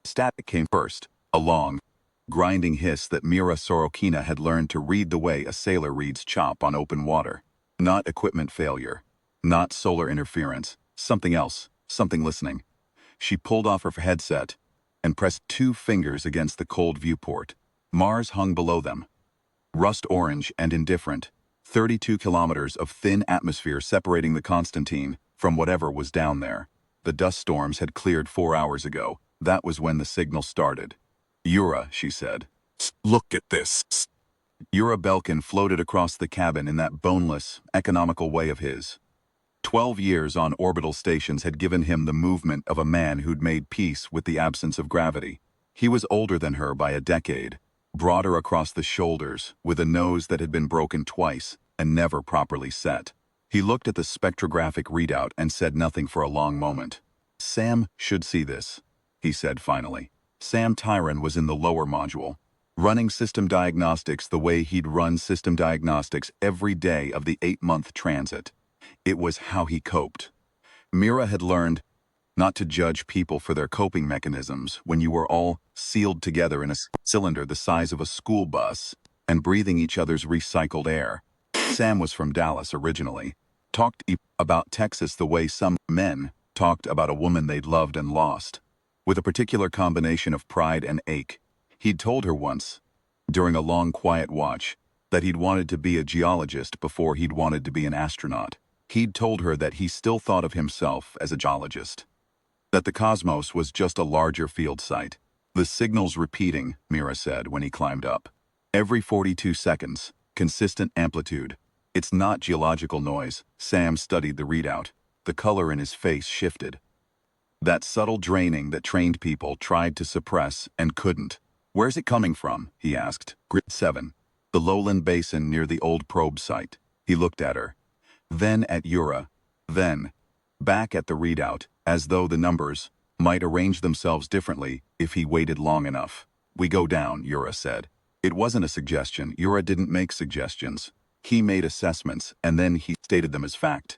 Static came first, a long, grinding hiss that Mira Sorokina had learned to read the way a sailor reads chop on open water. Not equipment failure. Not solar interference. Something else. Something listening. She pulled off her headset and pressed 2 fingers against the cold viewport. Mars hung below them. Rust orange and indifferent. 32 kilometers of thin atmosphere separating the Constantine from whatever was down there. The dust storms had cleared 4 hours ago. That was when the signal started. "Yura," she said. "Look at this." Yura Belkin floated across the cabin in that boneless, economical way of his. 12 years on orbital stations had given him the movement of a man who'd made peace with the absence of gravity. He was older than her by a decade, broader across the shoulders, with a nose that had been broken twice and never properly set. He looked at the spectrographic readout and said nothing for a long moment. "Sam should see this," he said finally. Sam Tyron was in the lower module, running system diagnostics the way he'd run system diagnostics every day of the 8-month transit. It was how he coped. Mira had learned not to judge people for their coping mechanisms when you were all sealed together in a cylinder the size of a school bus and breathing each other's recycled air. Sam was from Dallas originally, talked about Texas the way some men talked about a woman they'd loved and lost, with a particular combination of pride and ache. He'd told her once, during a long quiet watch, that he'd wanted to be a geologist before he'd wanted to be an astronaut. He'd told her that he still thought of himself as a geologist, that the cosmos was just a larger field site. "The signal's repeating," Mira said when he climbed up. "Every 42 seconds, consistent amplitude. It's not geological noise." Sam studied the readout. The color in his face shifted. That subtle draining that trained people tried to suppress and couldn't. "Where's it coming from?" he asked. "Grid 7. The lowland basin near the old probe site." He looked at her. Then at Yura. Then back at the readout, as though the numbers might arrange themselves differently if he waited long enough. "We go down," Yura said. It wasn't a suggestion. Yura didn't make suggestions. He made assessments, and then he stated them as fact.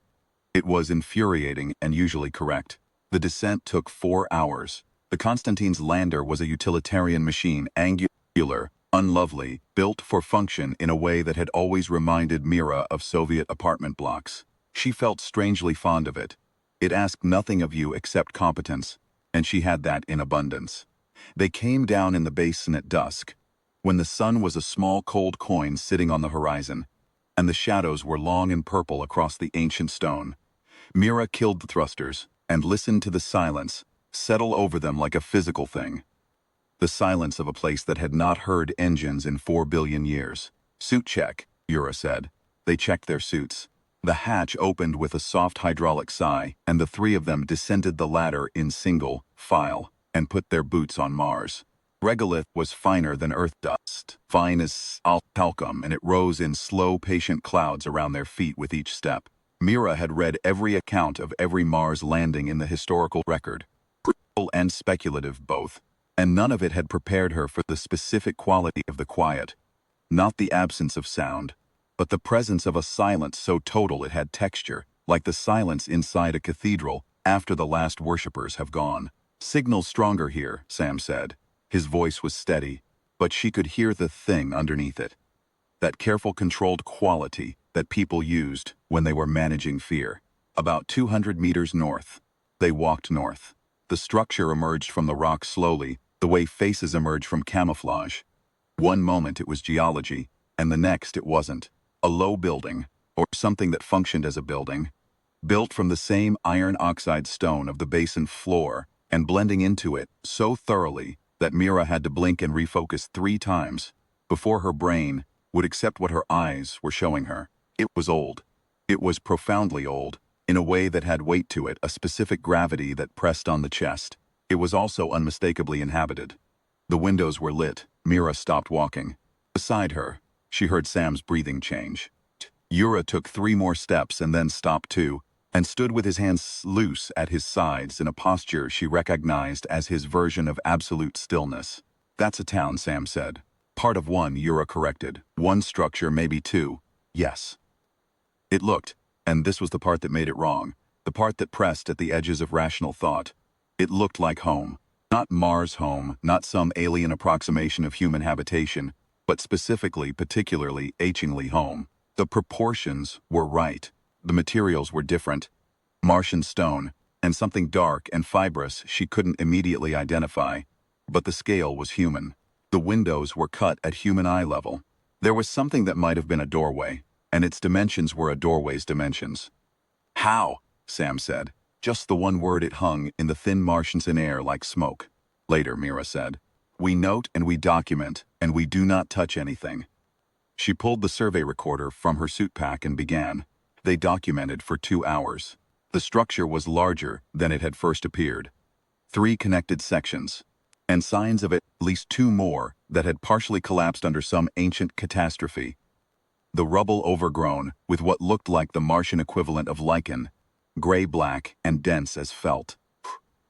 It was infuriating and usually correct. The descent took 4 hours. The Constantine's lander was a utilitarian machine, angular, unlovely, built for function in a way that had always reminded Mira of Soviet apartment blocks. She felt strangely fond of it. It asked nothing of you except competence, and she had that in abundance. They came down in the basin at dusk, when the sun was a small cold coin sitting on the horizon, and the shadows were long and purple across the ancient stone. Mira killed the thrusters and listened to the silence settle over them like a physical thing. The silence of a place that had not heard engines in 4 billion years. "Suit check," Yura said. They checked their suits. The hatch opened with a soft hydraulic sigh, and the 3 of them descended the ladder in single file and put their boots on Mars. Regolith was finer than Earth dust, fine as talcum, and it rose in slow, patient clouds around their feet with each step. Mira had read every account of every Mars landing in the historical record, critical and speculative both, and none of it had prepared her for the specific quality of the quiet. Not the absence of sound, but the presence of a silence so total it had texture, like the silence inside a cathedral after the last worshippers have gone. "Signal's stronger here," Sam said. His voice was steady, but she could hear the thing underneath it. That careful, controlled quality that people used when they were managing fear. About 200 meters north. They walked north. The structure emerged from the rock slowly, the way faces emerge from camouflage. One moment it was geology, and the next it wasn't. A low building, or something that functioned as a building, built from the same iron oxide stone of the basin floor and blending into it so thoroughly that Mira had to blink and refocus 3 times before her brain would accept what her eyes were showing her. It was old. It was profoundly old, in a way that had weight to it, a specific gravity that pressed on the chest. It was also unmistakably inhabited. The windows were lit. Mira stopped walking. Beside her, she heard Sam's breathing change. Yura took 3 more steps and then stopped too, and stood with his hands loose at his sides in a posture she recognized as his version of absolute stillness. "That's a town," Sam said. "Part of one," Yura corrected. "One structure, maybe 2. Yes." It looked, and this was the part that made it wrong, the part that pressed at the edges of rational thought. It looked like home. Not Mars home, not some alien approximation of human habitation, but specifically, particularly, achingly home. The proportions were right. The materials were different. Martian stone, and something dark and fibrous she couldn't immediately identify. But the scale was human. The windows were cut at human eye level. There was something that might have been a doorway, and its dimensions were a doorway's dimensions. How? Sam said. Just the one word it hung in the thin Martian air like smoke. Later, Mira said. We note and we document, and we do not touch anything. She pulled the survey recorder from her suit pack and began. They documented for 2 hours. The structure was larger than it had first appeared. 3 connected sections, and signs of at least 2 more that had partially collapsed under some ancient catastrophe. The rubble overgrown with what looked like the Martian equivalent of lichen, gray-black and dense as felt.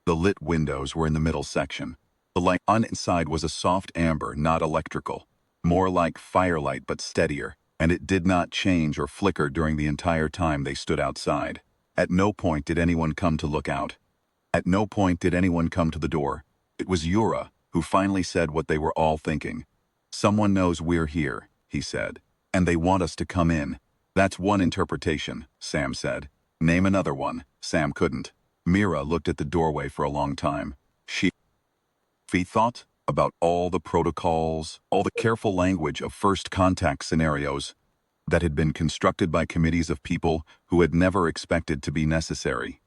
The lit windows were in the middle section. The light on inside was a soft amber, not electrical, more like firelight but steadier, and it did not change or flicker during the entire time they stood outside. At no point did anyone come to look out. At no point did anyone come to the door. It was Yura who finally said what they were all thinking. Someone knows we're here, he said. And they want us to come in. That's one interpretation, Sam said. Name another one. Sam couldn't. Mira looked at the doorway for a long time. She thought about all the protocols, all the careful language of first contact scenarios that had been constructed by committees of people who had never expected to be necessary.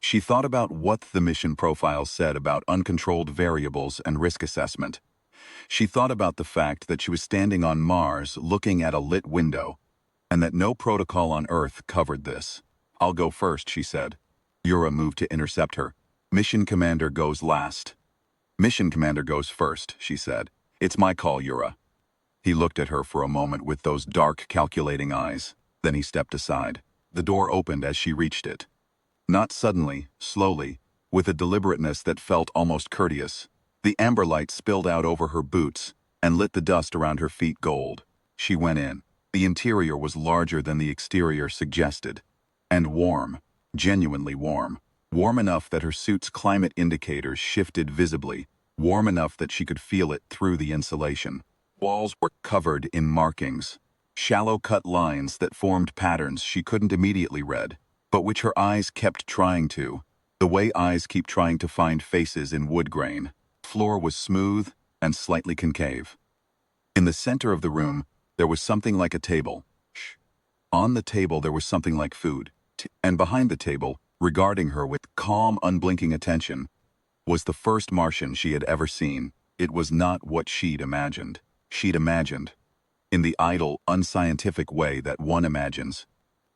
She thought about what the mission profile said about uncontrolled variables and risk assessment. She thought about the fact that she was standing on Mars looking at a lit window, and that no protocol on Earth covered this. I'll go first, she said. Yura moved to intercept her. Mission Commander goes last. Mission Commander goes first, she said. It's my call, Yura. He looked at her for a moment with those dark, calculating eyes. Then he stepped aside. The door opened as she reached it. Not suddenly, slowly, with a deliberateness that felt almost courteous. The amber light spilled out over her boots and lit the dust around her feet gold. She went in. The interior was larger than the exterior suggested. And warm, genuinely warm. Warm enough that her suit's climate indicators shifted visibly. Warm enough that she could feel it through the insulation. Walls were covered in markings. Shallow cut lines that formed patterns she couldn't immediately read, but which her eyes kept trying to. The way eyes keep trying to find faces in wood grain. Floor was smooth and slightly concave. In the center of the room, there was something like a table. On the table, there was something like food. And behind the table, regarding her with calm, unblinking attention, was the first Martian she had ever seen. It was not what she'd imagined. She'd imagined, in the idle, unscientific way that one imagines,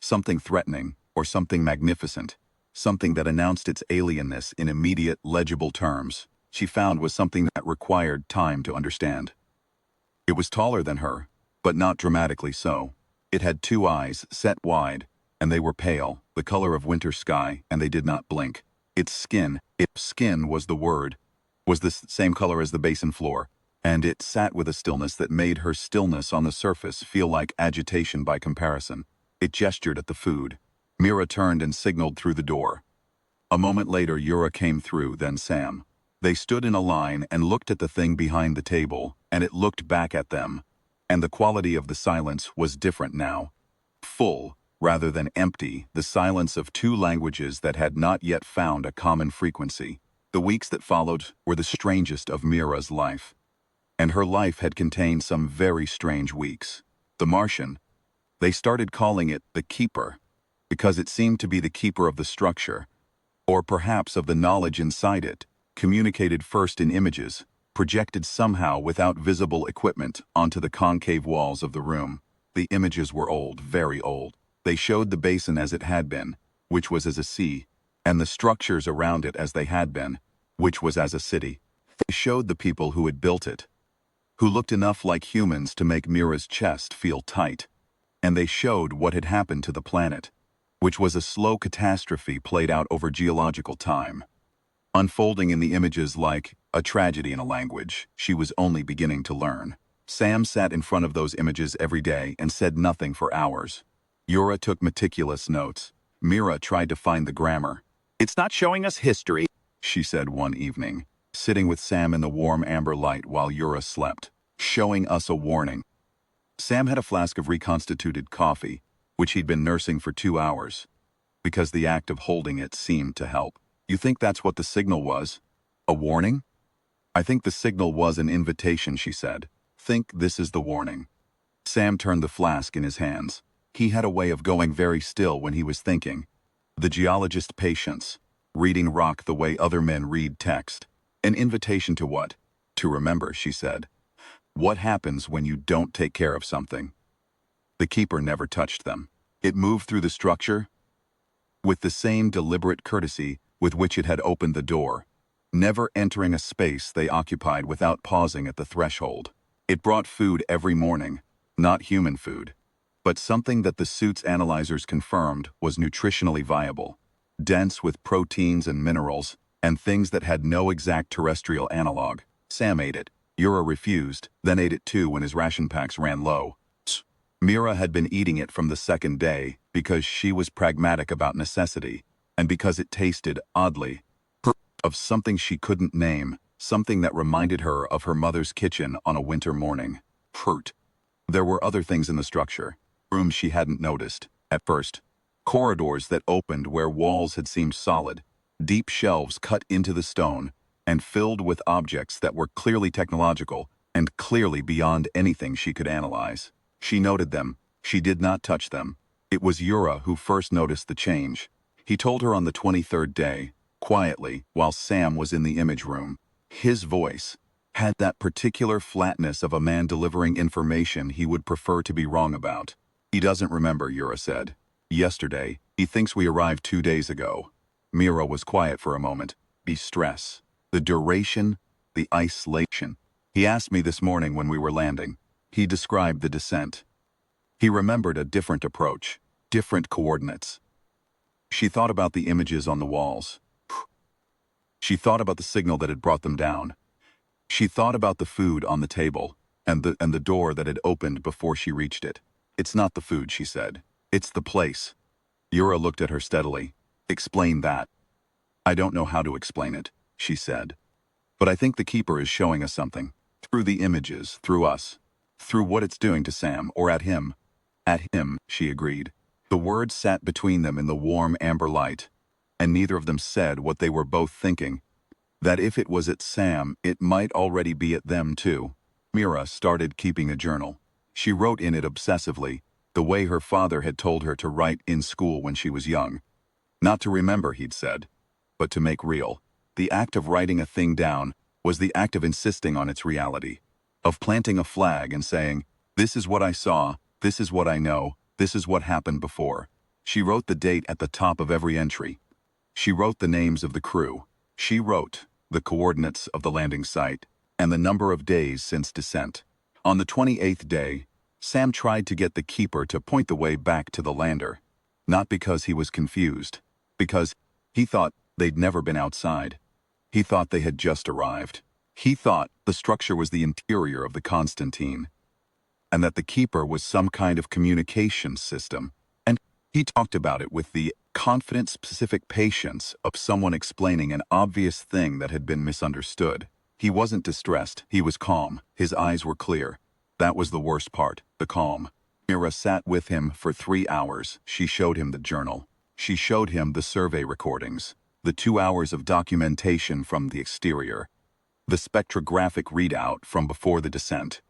something threatening or something magnificent, something that announced its alienness in immediate, legible terms. She found was something that required time to understand. It was taller than her, but not dramatically so. It had 2 eyes, set wide, and they were pale, the color of winter sky, and they did not blink. Its skin was the word, was the same color as the basin floor, and it sat with a stillness that made her stillness on the surface feel like agitation by comparison. It gestured at the food. Mira turned and signaled through the door. A moment later, Yura came through, then Sam. They stood in a line and looked at the thing behind the table, and it looked back at them. And the quality of the silence was different now. Full, rather than empty, the silence of 2 languages that had not yet found a common frequency. The weeks that followed were the strangest of Mira's life. And her life had contained some very strange weeks. The Martian, they started calling it the Keeper, because it seemed to be the keeper of the structure, or perhaps of the knowledge inside it, communicated first in images, projected somehow without visible equipment onto the concave walls of the room. The images were old, very old. They showed the basin as it had been, which was as a sea, and the structures around it as they had been, which was as a city. They showed the people who had built it, who looked enough like humans to make Mira's chest feel tight. And they showed what had happened to the planet, which was a slow catastrophe played out over geological time. Unfolding in the images like a tragedy in a language she was only beginning to learn. Sam sat in front of those images every day and said nothing for hours. Yura took meticulous notes. Mira tried to find the grammar. It's not showing us history. she said one evening, sitting with Sam in the warm amber light while Yura slept, showing us a warning. Sam had a flask of reconstituted coffee, which he'd been nursing for 2 hours, because the act of holding it seemed to help. You think that's what the signal was? A warning? I think the signal was an invitation, she said. Think this is the warning. Sam turned the flask in his hands. He had a way of going very still when he was thinking. The geologist patience, reading rock the way other men read text. An invitation to what? To remember, she said. What happens when you don't take care of something? The keeper never touched them. It moved through the structure with the same deliberate courtesy with which it had opened the door, never entering a space they occupied without pausing at the threshold. It brought food every morning, not human food, but something that the suit's analyzers confirmed was nutritionally viable, dense with proteins and minerals, and things that had no exact terrestrial analog. Sam ate it. Yura refused, then ate it too when his ration packs ran low. Mira had been eating it from the second day because she was pragmatic about necessity, and because it tasted, oddly, of something she couldn't name, something that reminded her of her mother's kitchen on a winter morning. Fruit. There were other things in the structure, rooms she hadn't noticed, at first. Corridors that opened where walls had seemed solid, deep shelves cut into the stone, and filled with objects that were clearly technological and clearly beyond anything she could analyze. She noted them. She did not touch them. It was Yura who first noticed the change. He told her on the 23rd day, quietly, while Sam was in the image room. His voice had that particular flatness of a man delivering information he would prefer to be wrong about. He doesn't remember, Yura said. Yesterday, he thinks we arrived 2 days ago. Mira was quiet for a moment. The stress, the duration, the isolation. He asked me this morning when we were landing. He described the descent. He remembered a different approach, different coordinates. She thought about the images on the walls. She thought about the signal that had brought them down. She thought about the food on the table, and the door that had opened before she reached it. It's not the food, she said. It's the place. Yura looked at her steadily. Explain that. I don't know how to explain it, she said. But I think the keeper is showing us something. Through the images, through us. Through what it's doing to Sam, or at him. At him, she agreed. The words sat between them in the warm amber light, and neither of them said what they were both thinking. That if it was at Sam, it might already be at them too. Mira started keeping a journal. She wrote in it obsessively, the way her father had told her to write in school when she was young. Not to remember, he'd said, but to make real. The act of writing a thing down was the act of insisting on its reality, of planting a flag and saying, this is what I saw, this is what I know, this is what happened before. She wrote the date at the top of every entry. She wrote the names of the crew. She wrote the coordinates of the landing site and the number of days since descent. On the 28th day, Sam tried to get the keeper to point the way back to the lander. Not because he was confused, because he thought they'd never been outside. He thought they had just arrived. He thought the structure was the interior of the Constantine, and that the keeper was some kind of communication system. And he talked about it with the confident, specific patience of someone explaining an obvious thing that had been misunderstood. He wasn't distressed. He was calm. His eyes were clear. That was the worst part, the calm. Mira sat with him for 3 hours. She showed him the journal. She showed him the survey recordings, the 2 hours of documentation from the exterior, the spectrographic readout from before the descent.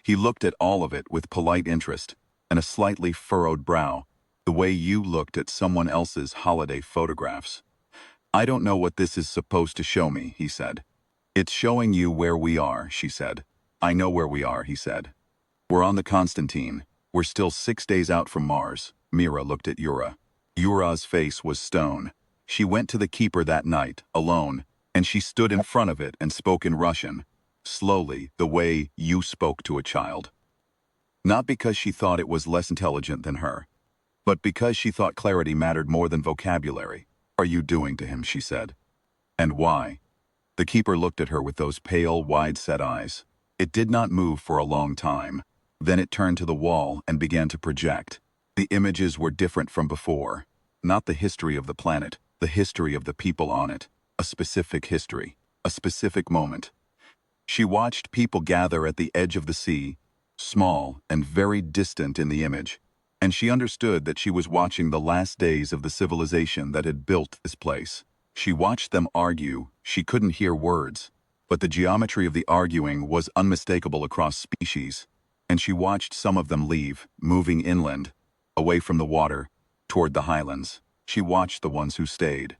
He looked at all of it with polite interest and a slightly furrowed brow, the way you looked at someone else's holiday photographs. I don't know what this is supposed to show me, he said. It's showing you where we are, she said. I know where we are, he said. We're on the Constantine. We're still 6 days out from Mars. Mira looked at Yura. Yura's face was stone. She went to the keeper that night, alone, and she stood in front of it and spoke in Russian, slowly, the way you spoke to a child. Not because she thought it was less intelligent than her, but because she thought clarity mattered more than vocabulary. Are you doing to him, she said. And why? The keeper looked at her with those pale, wide-set eyes. It did not move for a long time. Then it turned to the wall and began to project. The images were different from before. Not the history of the planet, the history of the people on it. a specific history, a specific moment. She watched people gather at the edge of the sea, small and very distant in the image, and she understood that she was watching the last days of the civilization that had built this place. She watched them argue. She couldn't hear words, but the geometry of the arguing was unmistakable across species, and she watched some of them leave, moving inland, away from the water, toward the highlands. She watched the ones who stayed.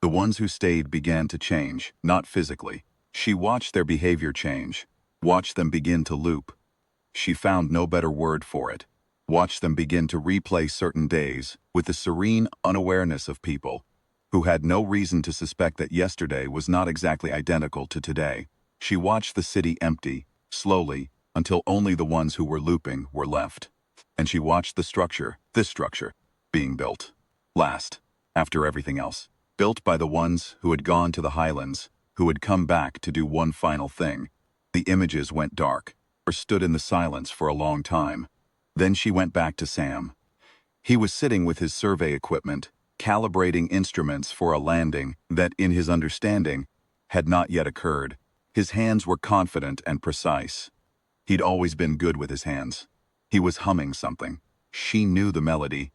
The ones who stayed began to change, not physically. She watched their behavior change, watched them begin to loop. She found no better word for it. Watched them begin to replay certain days with the serene unawareness of people who had no reason to suspect that yesterday was not exactly identical to today. She watched the city empty, slowly, until only the ones who were looping were left. And she watched the structure, this structure, being built. Last, after everything else. Built by the ones who had gone to the highlands, who had come back to do one final thing. The images went dark, or stood in the silence for a long time. Then she went back to Sam. He was sitting with his survey equipment, calibrating instruments for a landing that, in his understanding, had not yet occurred. His hands were confident and precise. He'd always been good with his hands. He was humming something. She knew the melody.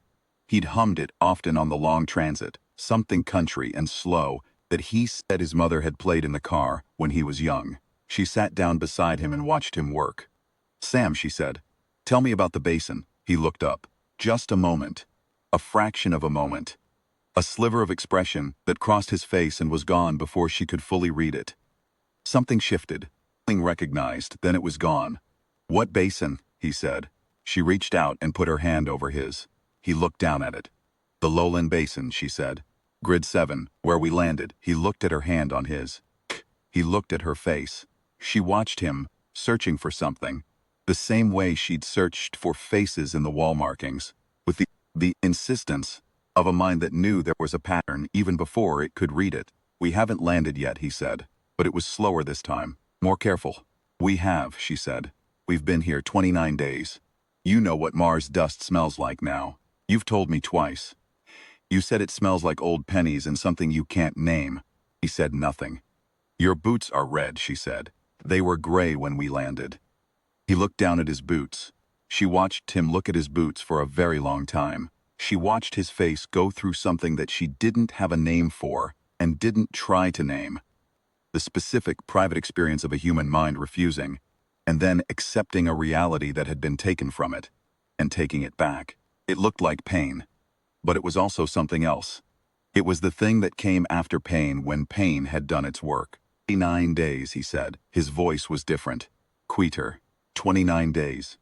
He'd hummed it often on the long transit, something country and slow that he said his mother had played in the car when he was young. She sat down beside him and watched him work. "Sam," she said, "tell me about the basin." He looked up. Just a moment. A fraction of a moment. A sliver of expression that crossed his face and was gone before she could fully read it. Something shifted. Something recognized, then it was gone. "What basin?" he said. She reached out and put her hand over his. He looked down at it. "The Lowland Basin," she said. "Grid 7, where we landed." He looked at her hand on his. He looked at her face. She watched him, searching for something, the same way she'd searched for faces in the wall markings, with the insistence of a mind that knew there was a pattern even before it could read it. "We haven't landed yet," he said, "but it was slower this time, more careful." "We have," she said. "We've been here 29 days. You know what Mars dust smells like now. You've told me twice. You said it smells like old pennies and something you can't name." He said nothing. "Your boots are red," she said. "They were gray when we landed." He looked down at his boots. She watched him look at his boots for a very long time. She watched his face go through something that she didn't have a name for and didn't try to name. The specific private experience of a human mind refusing, and then accepting a reality that had been taken from it, and taking it back. It looked like pain, but it was also something else. It was the thing that came after pain when pain had done its work. 29 days, he said. His voice was different, quieter. 29 days.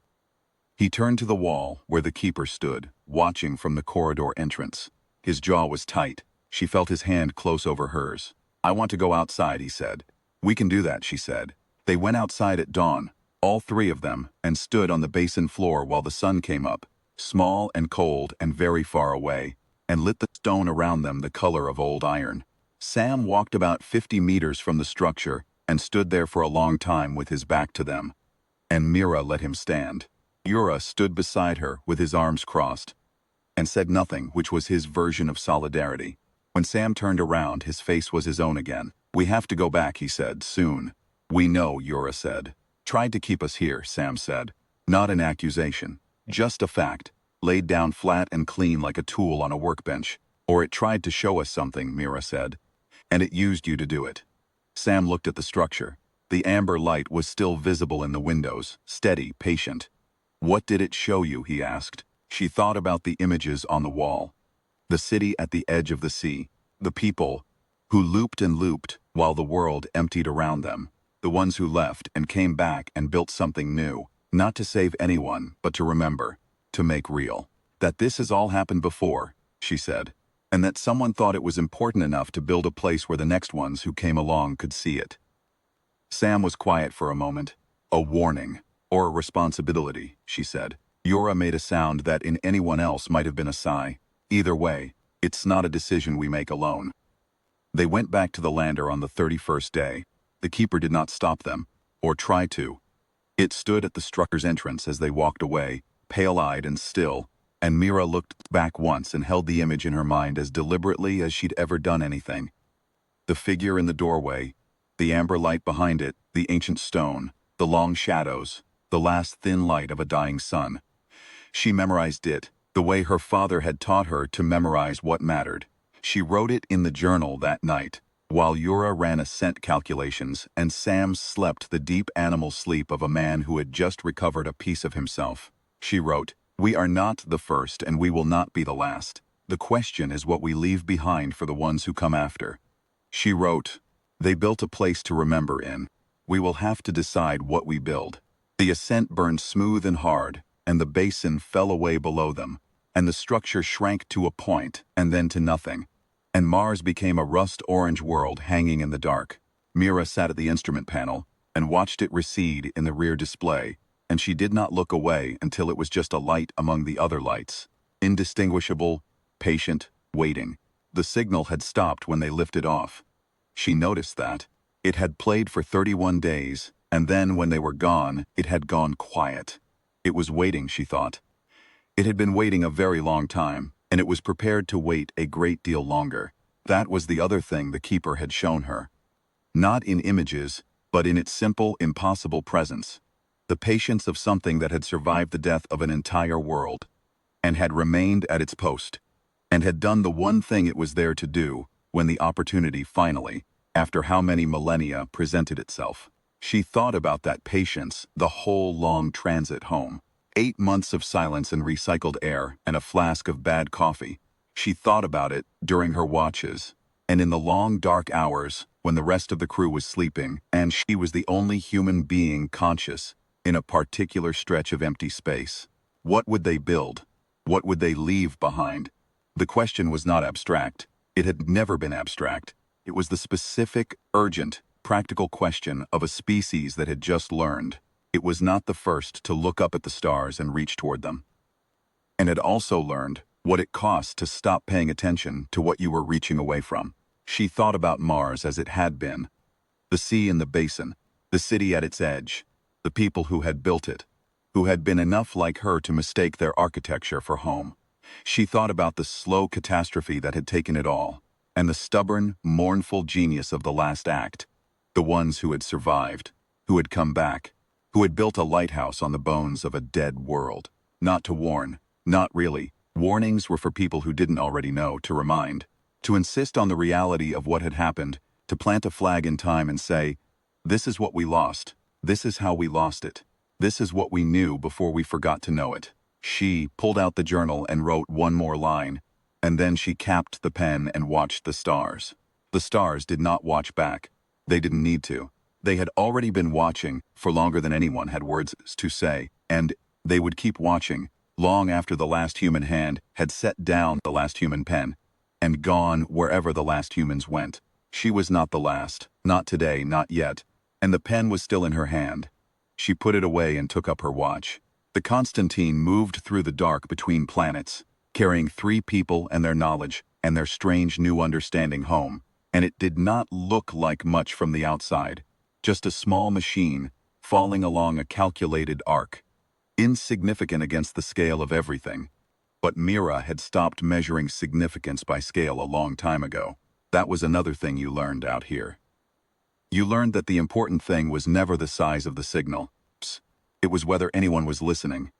He turned to the wall where the keeper stood, watching from the corridor entrance. His jaw was tight. She felt his hand close over hers. "I want to go outside," he said. "We can do that," she said. They went outside at dawn, all three of them, and stood on the basin floor while the sun came up, small and cold and very far away, and lit the stone around them the color of old iron. Sam walked about 50 meters from the structure and stood there for a long time with his back to them. And Mira let him stand. Yura stood beside her with his arms crossed and said nothing, which was his version of solidarity. When Sam turned around, his face was his own again. "We have to go back," he said, "soon." "We know," Yura said. "Tried to keep us here," Sam said. Not an accusation, just a fact, laid down flat and clean like a tool on a workbench. "Or it tried to show us something," Mira said. "And it used you to do it." Sam looked at the structure. The amber light was still visible in the windows, steady, patient. "What did it show you?" he asked. She thought about the images on the wall. The city at the edge of the sea. The people who looped and looped while the world emptied around them. The ones who left and came back and built something new. Not to save anyone, but to remember. To make real. "That this has all happened before," she said. "And that someone thought it was important enough to build a place where the next ones who came along could see it." Sam was quiet for a moment. "A warning. Or a responsibility," she said. Yura made a sound that in anyone else might have been a sigh. "Either way, it's not a decision we make alone." They went back to the lander on the 31st day. The keeper did not stop them, or try to. It stood at the structure's entrance as they walked away, pale-eyed and still, and Mira looked back once and held the image in her mind as deliberately as she'd ever done anything. The figure in the doorway, the amber light behind it, the ancient stone, the long shadows, the last thin light of a dying sun. She memorized it, the way her father had taught her to memorize what mattered. She wrote it in the journal that night, while Yura ran ascent calculations and Sam slept the deep animal sleep of a man who had just recovered a piece of himself. She wrote, "We are not the first and we will not be the last. The question is what we leave behind for the ones who come after." She wrote, "They built a place to remember in. We will have to decide what we build." The ascent burned smooth and hard, and the basin fell away below them, and the structure shrank to a point and then to nothing, and Mars became a rust-orange world hanging in the dark. Mira sat at the instrument panel and watched it recede in the rear display, and she did not look away until it was just a light among the other lights. Indistinguishable, patient, waiting. The signal had stopped when they lifted off. She noticed that. It had played for 31 days, and then when they were gone, it had gone quiet. It was waiting, she thought. It had been waiting a very long time, and it was prepared to wait a great deal longer. That was the other thing the Keeper had shown her. Not in images, but in its simple, impossible presence. The patience of something that had survived the death of an entire world, and had remained at its post, and had done the one thing it was there to do when the opportunity finally, after how many millennia, presented itself. She thought about that patience the whole long transit home. 8 months of silence and recycled air and a flask of bad coffee. She thought about it during her watches, and in the long dark hours when the rest of the crew was sleeping and she was the only human being conscious in a particular stretch of empty space. What would they build? What would they leave behind? The question was not abstract. It had never been abstract. It was the specific, urgent, practical question of a species that had just learned. It was not the first to look up at the stars and reach toward them, and had also learned what it cost to stop paying attention to what you were reaching away from. She thought about Mars as it had been. The sea in the basin, the city at its edge, the people who had built it, who had been enough like her to mistake their architecture for home. She thought about the slow catastrophe that had taken it all, and the stubborn, mournful genius of the last act, the ones who had survived, who had come back, who had built a lighthouse on the bones of a dead world. Not to warn, not really. Warnings were for people who didn't already know, to remind, to insist on the reality of what had happened, to plant a flag in time and say, "This is what we lost. This is how we lost it. This is what we knew before we forgot to know it." She pulled out the journal and wrote one more line, and then she capped the pen and watched the stars. The stars did not watch back. They didn't need to. They had already been watching for longer than anyone had words to say, and they would keep watching long after the last human hand had set down the last human pen and gone wherever the last humans went. She was not the last, not today, not yet, and the pen was still in her hand. She put it away and took up her watch. The Constantine moved through the dark between planets, carrying 3 people and their knowledge and their strange new understanding home, and it did not look like much from the outside, just a small machine falling along a calculated arc, insignificant against the scale of everything. But Mira had stopped measuring significance by scale a long time ago. That was another thing you learned out here. You learned that the important thing was never the size of the signal. It was whether anyone was listening.